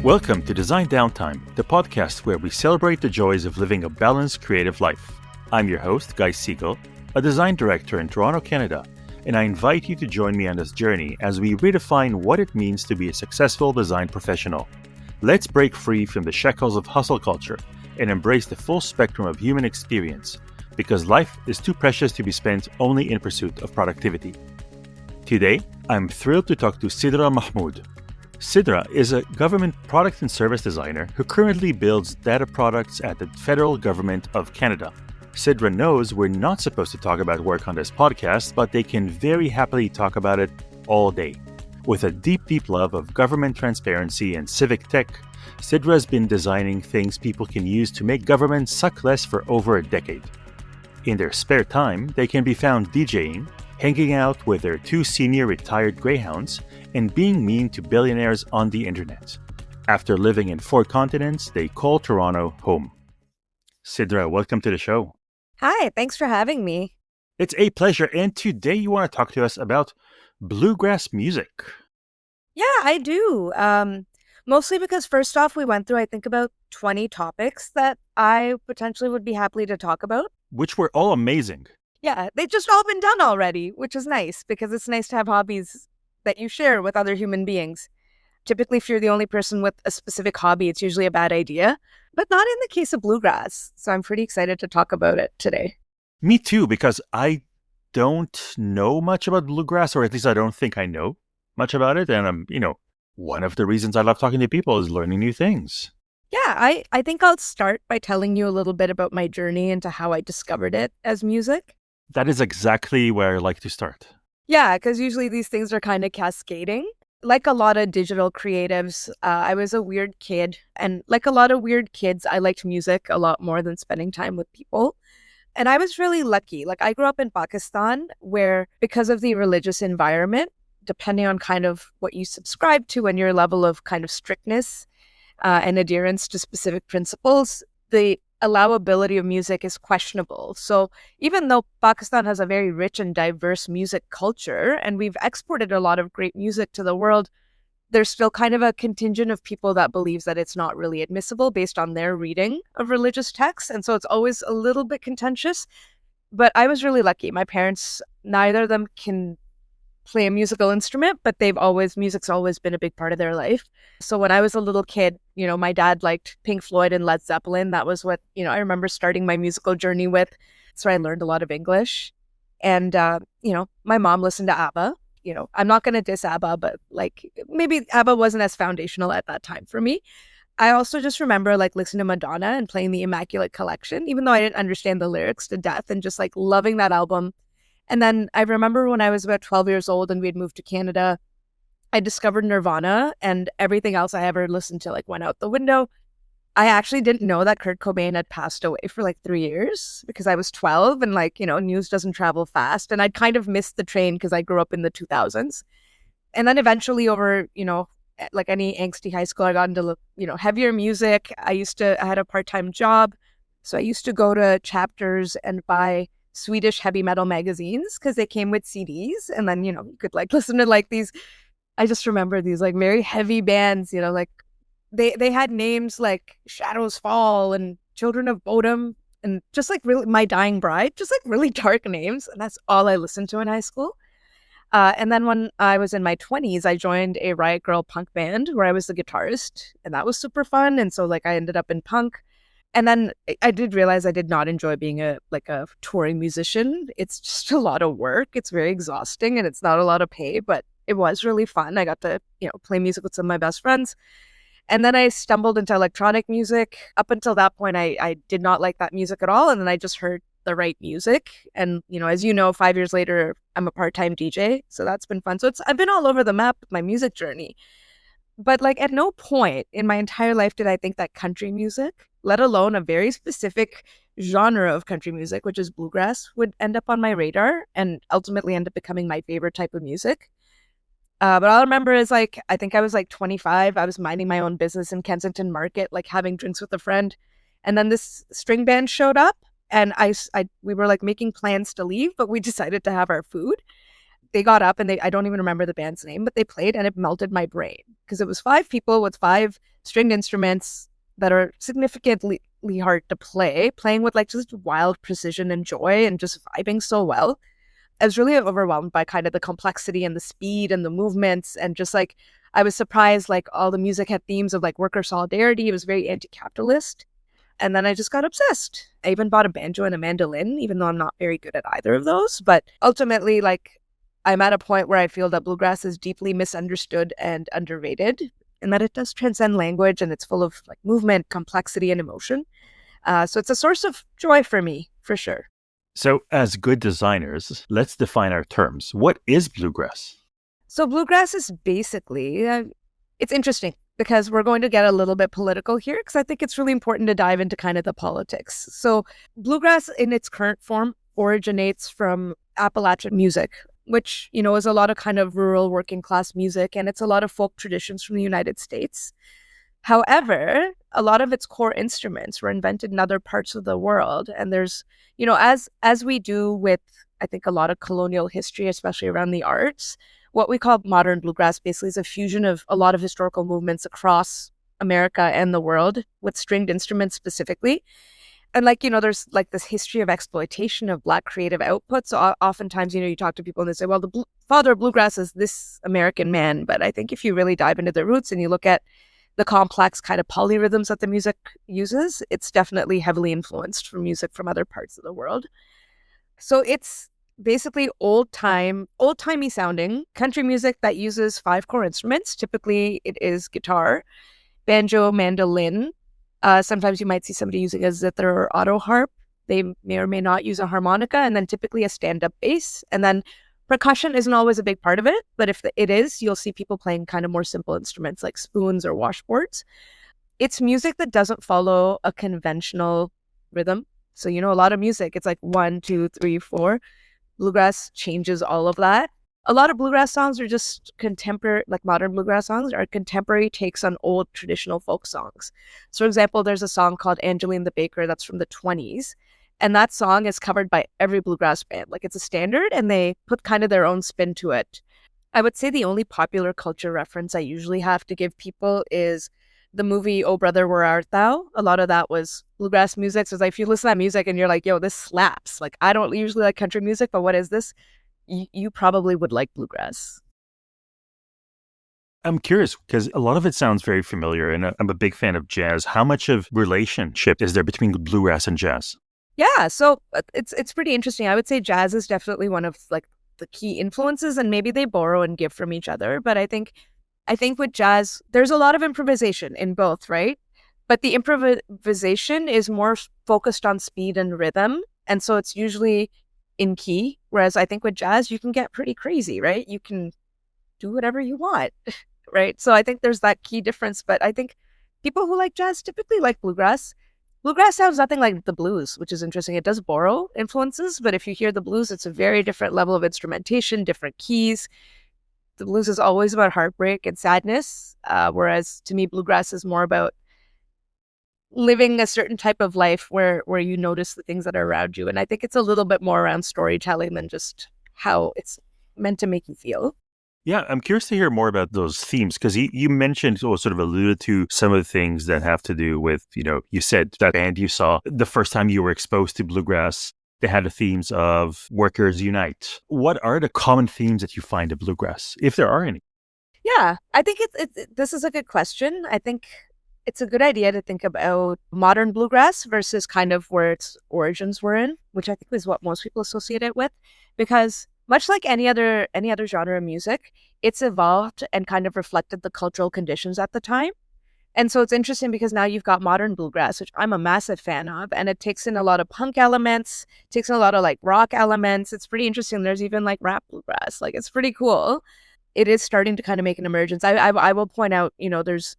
Welcome to Design Downtime, the podcast where we celebrate the joys of living a balanced creative life. I'm your host, Guy Siegel, a design director in Toronto, Canada, and I invite you to join me on this journey as we redefine what it means to be a successful design professional. Let's break free from the shackles of hustle culture and embrace the full spectrum of human experience, because life is too precious to be spent only in pursuit of productivity. Today, I'm thrilled to talk to Sidra Mahmood. Sidra is a government product and service designer who currently builds data products at the federal government of Canada. Sidra knows we're not supposed to talk about work on this podcast, but they can very happily talk about it all day. With a deep love of government transparency and civic tech, Sidra has been designing things people can use to make government suck less for over a decade. In their spare time, they can be found DJing, hanging out with their two senior retired greyhounds, and being mean to billionaires on the internet. After living in 4 continents, they call Toronto home. Sidra, welcome to the show. Hi, thanks for having me. It's a pleasure, and today you want to talk to us about bluegrass music. Yeah, I do. Mostly because first off, we went through, I think, about 20 topics that I potentially would be happy to talk about. Which were all amazing. Yeah, they've just all been done already, which is nice because it's nice to have hobbies that you share with other human beings. Typically, if you're the only person with a specific hobby, it's usually a bad idea, but not in the case of bluegrass. So I'm pretty excited to talk about it today. Me too, because I don't know much about bluegrass, or at least I don't think I know much about it. And one of the reasons I love talking to people is learning new things. Yeah, I think I'll start by telling you a little bit about my journey into how I discovered it as music. That is exactly where I like to start. Yeah, because usually these things are kind of cascading. Like a lot of digital creatives, I was a weird kid. And like a lot of weird kids, I liked music a lot more than spending time with people. And I was really lucky. Like I grew up in Pakistan where, because of the religious environment, depending on kind of what you subscribe to and your level of kind of strictness and adherence to specific principles, the allowability of music is questionable. So even though Pakistan has a very rich and diverse music culture, and we've exported a lot of great music to the world, there's still kind of a contingent of people that believes that it's not really admissible based on their reading of religious texts. And so it's always a little bit contentious. But I was really lucky. My parents, neither of them can play a musical instrument, but music's always been a big part of their life. So when I was a little kid, my dad liked Pink Floyd and Led Zeppelin. That was what, I remember starting my musical journey with. So I learned a lot of English. And, my mom listened to ABBA. I'm not going to diss ABBA, but maybe ABBA wasn't as foundational at that time for me. I also just remember listening to Madonna and playing the Immaculate Collection, even though I didn't understand the lyrics to death, and just loving that album. And then I remember when I was about 12 years old and we had moved to Canada, I discovered Nirvana, and everything else I ever listened to went out the window. I actually didn't know that Kurt Cobain had passed away for 3 years because I was 12 and news doesn't travel fast. And I'd kind of missed the train because I grew up in the 2000s. And then eventually over, like any angsty high school, I got into, heavier music. I had a part-time job. So I used to go to Chapters and buy Swedish heavy metal magazines because they came with CDs, and then you could listen to these. I just remember these very heavy bands, they had names like Shadows Fall and Children of Bodom and just really My Dying Bride, just really dark names, and that's all I listened to in high school. And then when I was in my 20s, I joined a Riot Grrrl punk band where I was the guitarist, and that was super fun. And so I ended up in punk. And then I did realize I did not enjoy being a touring musician. It's just a lot of work. It's very exhausting and it's not a lot of pay, but it was really fun. I got to, play music with some of my best friends. And then I stumbled into electronic music. Up until that point, I did not like that music at all. And then I just heard the right music. And, as 5 years later, I'm a part-time DJ. So that's been fun. So I've been all over the map with my music journey. But at no point in my entire life did I think that country music, let alone a very specific genre of country music, which is bluegrass, would end up on my radar and ultimately end up becoming my favorite type of music. But all I remember is I think I was 25. I was minding my own business in Kensington Market, having drinks with a friend. And then this string band showed up, and we were making plans to leave, but we decided to have our food. they got up and I don't even remember the band's name, but they played and it melted my brain because it was 5 people with 5 stringed instruments that are significantly hard to play, playing with like just wild precision and joy and just vibing so well. I was really overwhelmed by kind of the complexity and the speed and the movements, and just like I was surprised like all the music had themes of like worker solidarity. It was very anti-capitalist. And then I just got obsessed. I even bought a banjo and a mandolin, even though I'm not very good at either of those. But ultimately, like, I'm at a point where I feel that bluegrass is deeply misunderstood and underrated, and that it does transcend language and it's full of like movement, complexity, and emotion. So it's a source of joy for me, for sure. So, as good designers, let's define our terms. What is bluegrass? So bluegrass is basically, it's interesting because we're going to get a little bit political here because I think it's really important to dive into kind of the politics. So bluegrass in its current form originates from Appalachian music, which, you know, is a lot of kind of rural working class music, and it's a lot of folk traditions from the United States. However, a lot of its core instruments were invented in other parts of the world. And there's, you know, as we do with, I think, a lot of colonial history, especially around the arts, what we call modern bluegrass basically is a fusion of a lot of historical movements across America and the world with stringed instruments specifically. And like, you know, there's like this history of exploitation of Black creative output. So oftentimes, you know, you talk to people and they say, well, the father of bluegrass is this American man. But I think if you really dive into the roots and you look at the complex kind of polyrhythms that the music uses, it's definitely heavily influenced from music from other parts of the world. So it's basically old-timey sounding country music that uses 5 core instruments. Typically, it is guitar, banjo, mandolin. Sometimes you might see somebody using a zither or auto harp. They may or may not use a harmonica, and then typically a stand-up bass. And then percussion isn't always a big part of it, but if it is, you'll see people playing kind of more simple instruments like spoons or washboards. It's music that doesn't follow a conventional rhythm. So, you know, a lot of music, it's like 1, 2, 3, 4. Bluegrass changes all of that. A lot of bluegrass songs are just contemporary, like modern bluegrass songs are contemporary takes on old traditional folk songs. So, for example, there's a song called Angeline the Baker that's from the 1920s. And that song is covered by every bluegrass band. Like, it's a standard and they put kind of their own spin to it. I would say the only popular culture reference I usually have to give people is the movie Oh Brother, Where Art Thou? A lot of that was bluegrass music. So it's like, if you listen to that music and you're like, yo, this slaps. Like, I don't usually like country music, but what is this? You probably would like bluegrass. I'm curious because a lot of it sounds very familiar, and I'm a big fan of jazz. How much of relationship is there between bluegrass and jazz? Yeah, so it's pretty interesting. I would say jazz is definitely one of like the key influences, and maybe they borrow and give from each other. But I think with jazz, there's a lot of improvisation in both, right? But the improvisation is more focused on speed and rhythm, and so it's usually in key. Whereas I think with jazz, you can get pretty crazy, right? You can do whatever you want, right? So I think there's that key difference. But I think people who like jazz typically like bluegrass. Bluegrass sounds nothing like the blues, which is interesting. It does borrow influences, but if you hear the blues, it's a very different level of instrumentation, different keys. The blues is always about heartbreak and sadness, whereas to me, bluegrass is more about living a certain type of life where you notice the things that are around you. And I think it's a little bit more around storytelling than just how it's meant to make you feel. Yeah, I'm curious to hear more about those themes because you mentioned or sort of alluded to some of the things that have to do with, you know, you said that band you saw the first time you were exposed to bluegrass, they had the themes of workers unite. What are the common themes that you find in bluegrass, if there are any? Yeah, I think this is a good question. I think it's a good idea to think about modern bluegrass versus kind of where its origins were in, which I think is what most people associate it with, because much like any other genre of music, it's evolved and kind of reflected the cultural conditions at the time. And so it's interesting because now you've got modern bluegrass, which I'm a massive fan of, and it takes in a lot of punk elements, takes in a lot of like rock elements. It's pretty interesting. There's even like rap bluegrass. Like, it's pretty cool. It is starting to kind of make an emergence. I will point out, you know, there's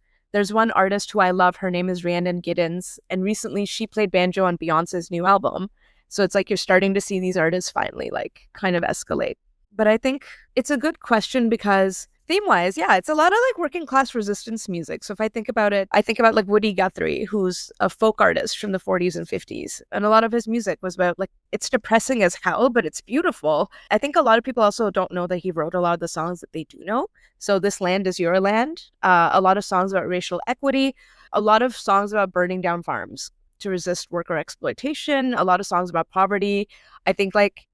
one artist who I love. Her name is Rhiannon Giddens, and recently she played banjo on Beyonce's new album. So it's like you're starting to see these artists finally like kind of escalate. But I think It's a good question because theme-wise, yeah, it's a lot of like working class resistance music. So if I think about it, I think about like Woody Guthrie, who's a folk artist from the 40s and 50s. And a lot of his music was about like, it's depressing as hell, but it's beautiful. I think a lot of people also don't know that he wrote a lot of the songs that they do know. So This Land Is Your Land, a lot of songs about racial equity, a lot of songs about burning down farms to resist worker exploitation, a lot of songs about poverty. I think like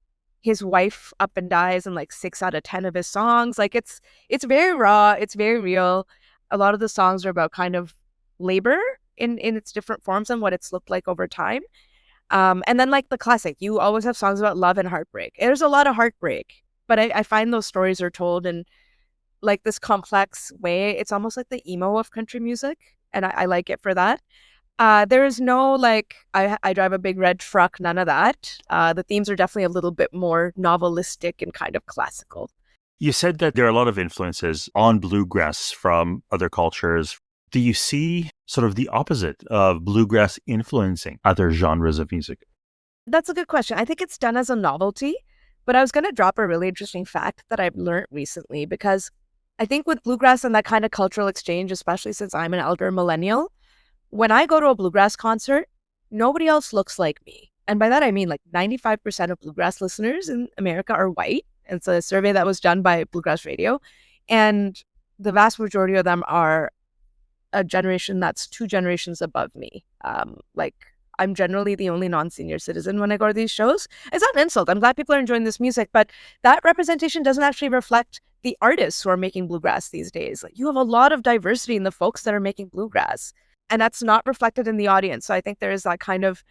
his wife up and dies in like 6 out of 10 of his songs. Like it's very raw, it's very real. A lot of the songs are about kind of labor in its different forms and what it's looked like over time. And then like the classic, you always have songs about love and heartbreak. There's a lot of heartbreak, but I find those stories are told in like this complex way. It's almost like the emo of country music, and I like it for that. There is no like, I drive a big red truck, none of that. The themes are definitely a little bit more novelistic and kind of classical. You said that there are a lot of influences on bluegrass from other cultures. Do you see sort of the opposite of bluegrass influencing other genres of music? That's a good question. I think it's done as a novelty, but I was going to drop a really interesting fact that I've learned recently, because I think with bluegrass and that kind of cultural exchange, especially since I'm an elder millennial, when I go to a bluegrass concert, nobody else looks like me. And by that, I mean like 95% of bluegrass listeners in America are white. It's a survey that was done by Bluegrass Radio. And the vast majority of them are a generation that's 2 generations above me. Like I'm generally the only non-senior citizen when I go to these shows. It's not an insult. I'm glad people are enjoying this music, but that representation doesn't actually reflect the artists who are making bluegrass these days. Like you have a lot of diversity in the folks that are making bluegrass, and that's not reflected in the audience. So I think there is that kind of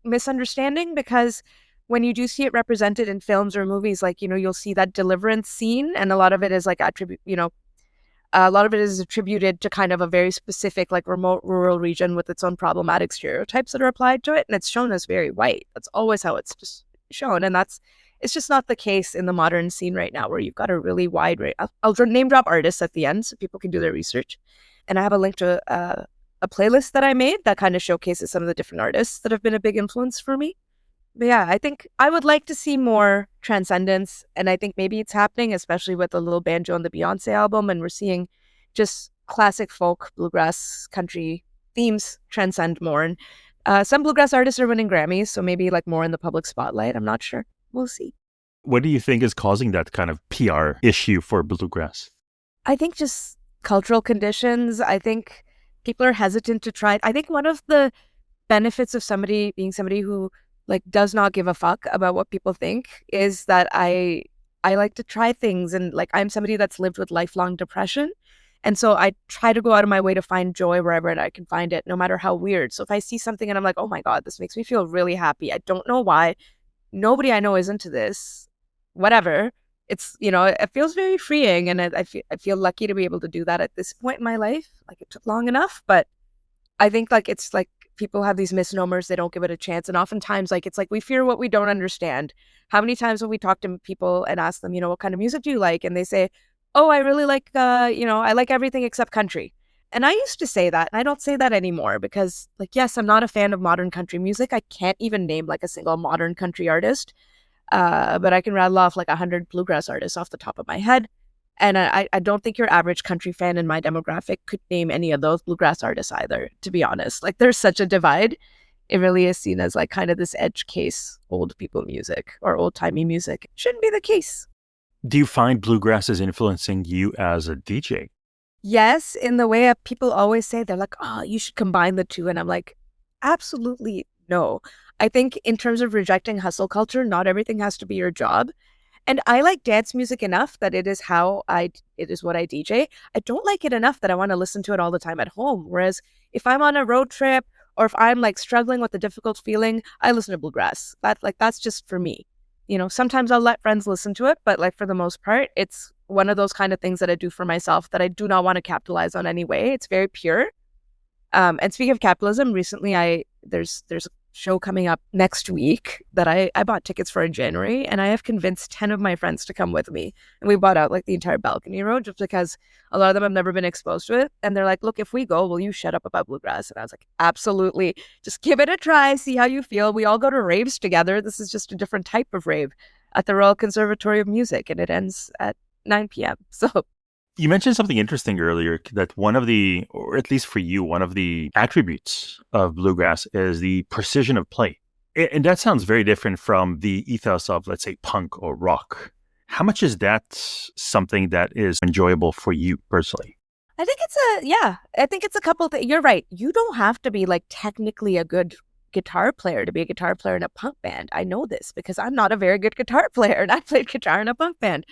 misunderstanding, because when you do see it represented in films or movies, like, you know, you'll see that deliverance scene, and a lot of it is like a lot of it is attributed to kind of a very specific, like remote rural region with its own problematic stereotypes that are applied to it. And it's shown as very white. That's always how it's just shown. And it's just not the case in the modern scene right now, where you've got a really wide range. I'll name drop artists at the end so people can do their research. And I have a link to a playlist that I made that kind of showcases some of the different artists that have been a big influence for me. But yeah, I think I would like to see more transcendence, and I think maybe it's happening, especially with the Little Banjo and the Beyonce album, and we're seeing just classic folk, bluegrass, country themes transcend more. And some bluegrass artists are winning Grammys, so maybe like more in the public spotlight. I'm not sure. We'll see. What do you think is causing that kind of PR issue for bluegrass? I think just cultural conditions. I think people are hesitant to try it. I think one of the benefits of somebody being somebody who like does not give a fuck about what people think is that I like to try things, and like I'm somebody that's lived with lifelong depression, and so I try to go out of my way to find joy wherever I can find it, no matter how weird. So if I see something and I'm like, oh my God, this makes me feel really happy, I don't know why, nobody I know is into this, whatever, it's, you know, it feels very freeing, and I feel lucky to be able to do that at this point in my life. Like it took long enough, but I think like it's like people have these misnomers, they don't give it a chance. And oftentimes, like, it's like we fear what we don't understand. How many times when we talk to people and ask them, you know, what kind of music do you like? And they say, oh, I really like, I like everything except country. And I used to say that, and I don't say that anymore because, like, yes, I'm not a fan of modern country music. I can't even name like a single modern country artist. But I can rattle off like 100 bluegrass artists off the top of my head. And I don't think your average country fan in my demographic could name any of those bluegrass artists either, to be honest. Like there's such a divide. It really is seen as like kind of this edge case, old people music or old timey music. Shouldn't be the case. Do you find bluegrass is influencing you as a DJ? Yes, in the way of people always say, they're like, oh, you should combine the two. And I'm like, absolutely no. I think in terms of rejecting hustle culture, not everything has to be your job. And I like dance music enough that it is what I DJ. I don't like it enough that I want to listen to it all the time at home. Whereas if I'm on a road trip or if I'm like struggling with a difficult feeling, I listen to bluegrass. That's just for me. You know, sometimes I'll let friends listen to it, but like for the most part, it's one of those kind of things that I do for myself that I do not want to capitalize on anyway. It's very pure. And speaking of capitalism, recently there's a show coming up next week that I bought tickets for in January, and I have convinced 10 of my friends to come with me. And we bought out like the entire balcony row just because a lot of them have never been exposed to it. And they're like, look, if we go, will you shut up about bluegrass? And I was like, absolutely. Just give it a try. See how you feel. We all go to raves together. This is just a different type of rave at the Royal Conservatory of Music, and it ends at 9 p.m. So You mentioned something interesting earlier that one of the, or at least for you, one of the attributes of bluegrass is the precision of play. And that sounds very different from the ethos of, let's say, punk or rock. How much is that something that is enjoyable for you personally? I think it's a couple things. You're right. You don't have to be like technically a good guitar player to be a guitar player in a punk band. I know this because I'm not a very good guitar player and I played guitar in a punk band,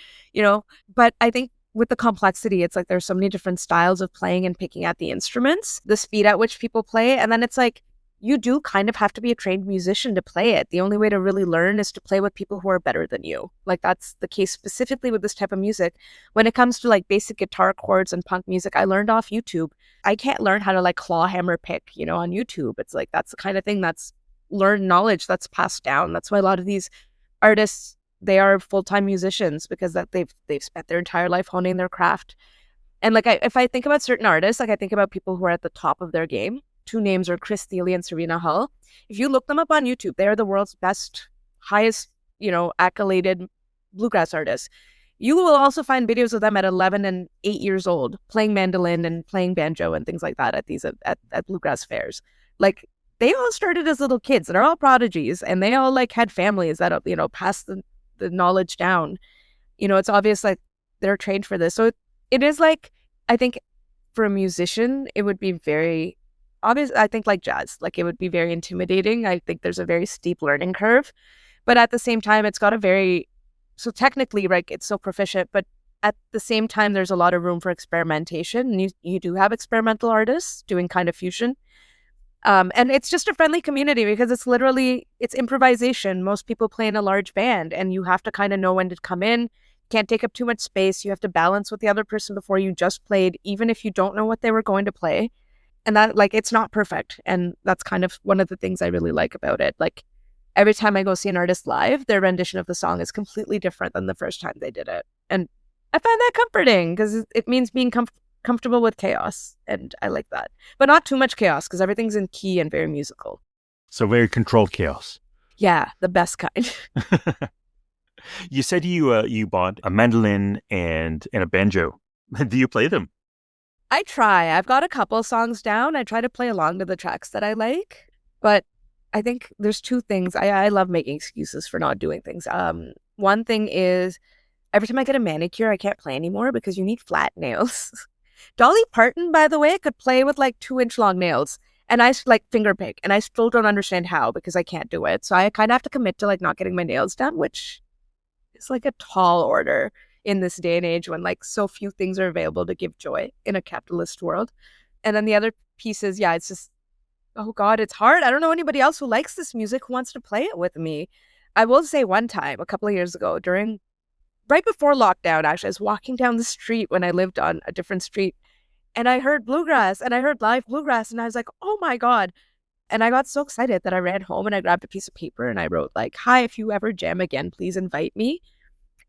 but I think with the complexity, it's like there's so many different styles of playing and picking at the instruments, the speed at which people play. And then it's like, you do kind of have to be a trained musician to play it. The only way to really learn is to play with people who are better than you. Like that's the case specifically with this type of music. When it comes to like basic guitar chords and punk music, I learned off YouTube. I can't learn how to like claw hammer pick, on YouTube. It's like that's the kind of thing that's learned knowledge that's passed down. That's why a lot of these artists, they are full-time musicians because that they've spent their entire life honing their craft. And like if I think about certain artists, like I think about people who are at the top of their game. Two names are Chris Thile and Serena Hull. If you look them up on YouTube, they are the world's best, highest, accoladed bluegrass artists. You will also find videos of them at 11 and 8 years old playing mandolin and playing banjo and things like that at these at bluegrass fairs. Like they all started as little kids and are all prodigies, and they all like had families that passed the knowledge down. It's obvious like they're trained for this. So it is like, I think for a musician, it would be very obvious. I think like jazz, like it would be very intimidating. I think there's a very steep learning curve, but at the same time, it's got so technically, right, it's so proficient, but at the same time, there's a lot of room for experimentation. And you do have experimental artists doing kind of fusion. And it's just a friendly community because it's improvisation. Most people play in a large band and you have to kind of know when to come in. Can't take up too much space. You have to balance with the other person before you just played, even if you don't know what they were going to play. And that, like, it's not perfect. And that's kind of one of the things I really like about it. Like, every time I go see an artist live, their rendition of the song is completely different than the first time they did it. And I find that comforting because it means being comfortable with chaos. And I like that. But not too much chaos because everything's in key and very musical. So very controlled chaos. Yeah, the best kind. You said you bought a mandolin and a banjo. Do you play them? I try. I've got a couple songs down. I try to play along to the tracks that I like. But I think there's two things. I love making excuses for not doing things. One thing is every time I get a manicure, I can't play anymore because you need flat nails. Dolly Parton, by the way, could play with like 2-inch long nails. And I like finger pick. And I still don't understand how because I can't do it. So I kind of have to commit to like not getting my nails done, which is like a tall order in this day and age when like so few things are available to give joy in a capitalist world. And then the other piece is, it's just, oh God, it's hard. I don't know anybody else who likes this music who wants to play it with me. I will say one time, a couple of years ago, right before lockdown, actually, I was walking down the street when I lived on a different street and I heard bluegrass and I heard live bluegrass and I was like, oh my God. And I got so excited that I ran home and I grabbed a piece of paper and I wrote like, hi, if you ever jam again, please invite me.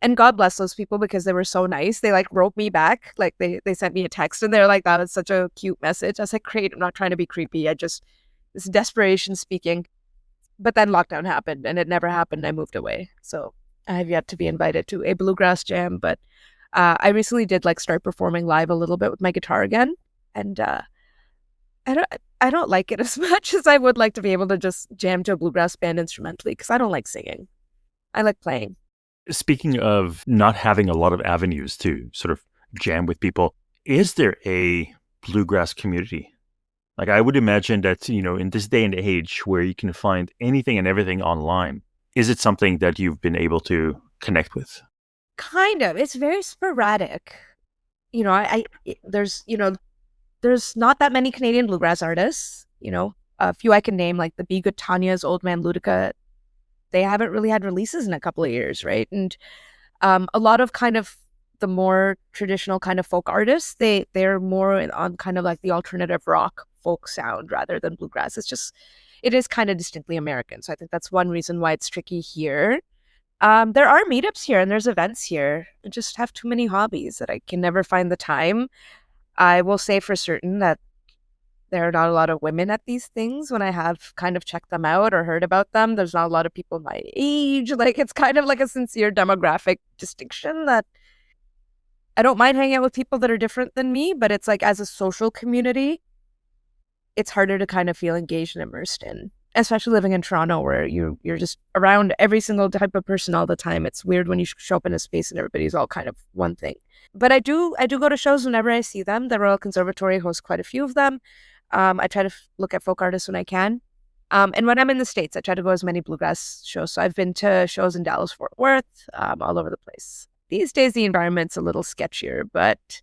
And God bless those people because they were so nice. They like wrote me back. Like they sent me a text and they're like, that was such a cute message. I was like, great. I'm not trying to be creepy. This desperation speaking. But then lockdown happened and it never happened. I moved away. So I have yet to be invited to a bluegrass jam. But I recently did like start performing live a little bit with my guitar again. And I don't like it as much as I would like to be able to just jam to a bluegrass band instrumentally because I don't like singing. I like playing. Speaking of not having a lot of avenues to sort of jam with people, is there a bluegrass community? Like I would imagine that, in this day and age where you can find anything and everything online, is it something that you've been able to connect with? Kind of. It's very sporadic. There's not that many Canadian bluegrass artists. A few I can name, like the Be Good Tanya's, Old Man Ludica. They haven't really had releases in a couple of years, right? And a lot of kind of the more traditional kind of folk artists, they're more on kind of like the alternative rock folk sound rather than bluegrass. It is kind of distinctly American. So I think that's one reason why it's tricky here. There are meetups here and there's events here. I just have too many hobbies that I can never find the time. I will say for certain that there are not a lot of women at these things when I have kind of checked them out or heard about them. There's not a lot of people my age. Like it's kind of like a sincere demographic distinction that I don't mind hanging out with people that are different than me, but it's like as a social community, it's harder to kind of feel engaged and immersed in, especially living in Toronto where you're just around every single type of person all the time. It's weird when you show up in a space and everybody's all kind of one thing. But I do go to shows whenever I see them. The Royal Conservatory hosts quite a few of them. I try to look at folk artists when I can. And when I'm in the States, I try to go as many bluegrass shows. So I've been to shows in Dallas, Fort Worth, all over the place. These days, the environment's a little sketchier, but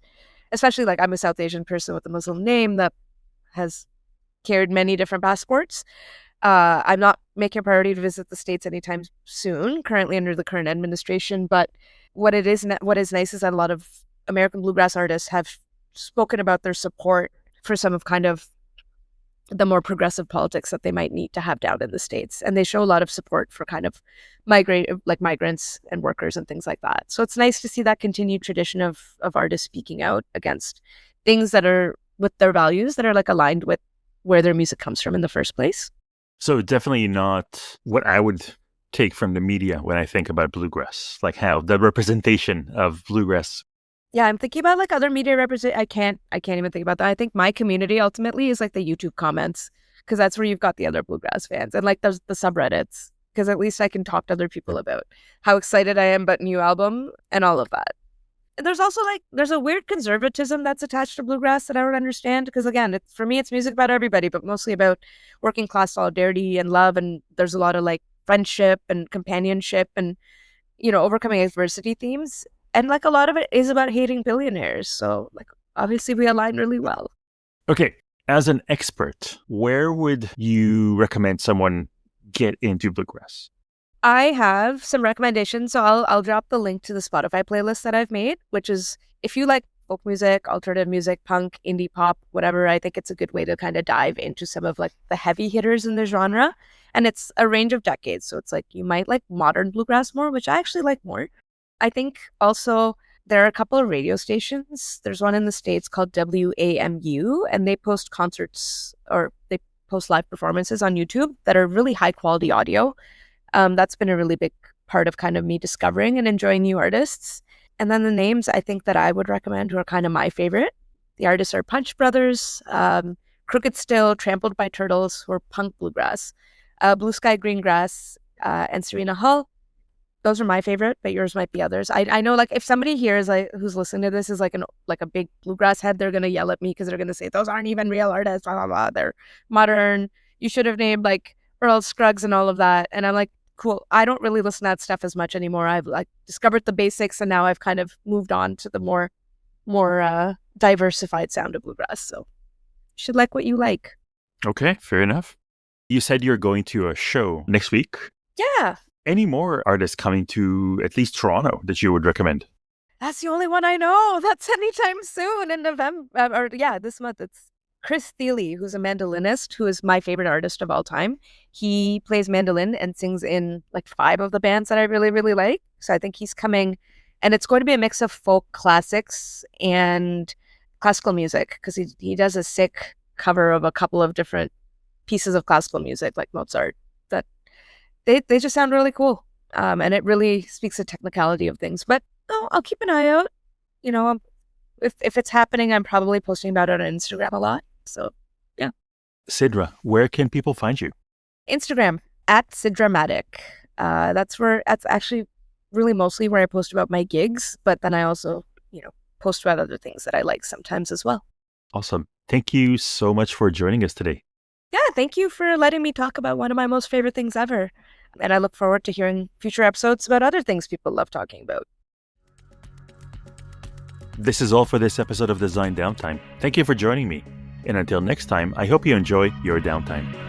especially like I'm a South Asian person with a Muslim name that has carried many different passports. I'm not making a priority to visit the States anytime soon, currently under the current administration. But what is nice is that a lot of American bluegrass artists have spoken about their support for some of kind of the more progressive politics that they might need to have down in the States. And they show a lot of support for kind of migrants and workers and things like that. So it's nice to see that continued tradition of artists speaking out against things that are with their values, that are like aligned with where their music comes from in the first place. So definitely not what I would take from the media when I think about bluegrass, like how the representation of bluegrass. Yeah, I'm thinking about like other media represent. I can't even think about that. I think my community ultimately is like the YouTube comments, because that's where you've got the other bluegrass fans, and like the subreddits, because at least I can talk to other people about how excited I am about new album and all of that. And there's also there's a weird conservatism that's attached to bluegrass that I don't understand, because again, for me, it's music about everybody, but mostly about working class solidarity and love. And there's a lot of like friendship and companionship and, overcoming adversity themes. And like a lot of it is about hating billionaires. So like obviously we align really well. Okay. As an expert, where would you recommend someone get into bluegrass? I have some recommendations. So I'll drop the link to the Spotify playlist that I've made, which is if you like folk music, alternative music, punk, indie pop, whatever, I think it's a good way to kind of dive into some of like the heavy hitters in the genre. And it's a range of decades. So it's like you might like modern bluegrass more, which I actually like more. I think also there are a couple of radio stations. There's one in the States called WAMU, and they post concerts or they post live performances on YouTube that are really high quality audio. That's been a really big part of kind of me discovering and enjoying new artists. And then the names I think that I would recommend who are kind of my favorite. The artists are Punch Brothers, Crooked Still, Trampled by Turtles, who are punk bluegrass, Blue Sky Green Grass, and Serena Hull. Those are my favorite, but yours might be others. I know like if somebody here is like who's listening to this is like a big bluegrass head, they're gonna yell at me because they're gonna say those aren't even real artists, blah blah blah. They're modern. You should have named like Earl Scruggs and all of that. And I'm like, cool. I don't really listen to that stuff as much anymore. I've like discovered the basics, and now I've kind of moved on to the more diversified sound of bluegrass. So you should like what you like. Okay, fair enough. You said you're going to a show next week. Yeah. Any more artists coming to at least Toronto that you would recommend? That's the only one I know. That's anytime soon in November. This month. It's Chris Thiele, who's a mandolinist, who is my favorite artist of all time. He plays mandolin and sings in like 5 of the bands that I really, really like. So I think he's coming, and it's going to be a mix of folk classics and classical music, because he does a sick cover of a couple of different pieces of classical music, like Mozart, that they just sound really cool. And it really speaks to technicality of things. But I'll keep an eye out. If it's happening, I'm probably posting about it on Instagram a lot. So, yeah. Sidra, where can people find you? Instagram, @Sidramatic. That's actually really mostly where I post about my gigs. But then I also, post about other things that I like sometimes as well. Awesome. Thank you so much for joining us today. Yeah, thank you for letting me talk about one of my most favorite things ever. And I look forward to hearing future episodes about other things people love talking about. This is all for this episode of Design Downtime. Thank you for joining me. And until next time, I hope you enjoy your downtime.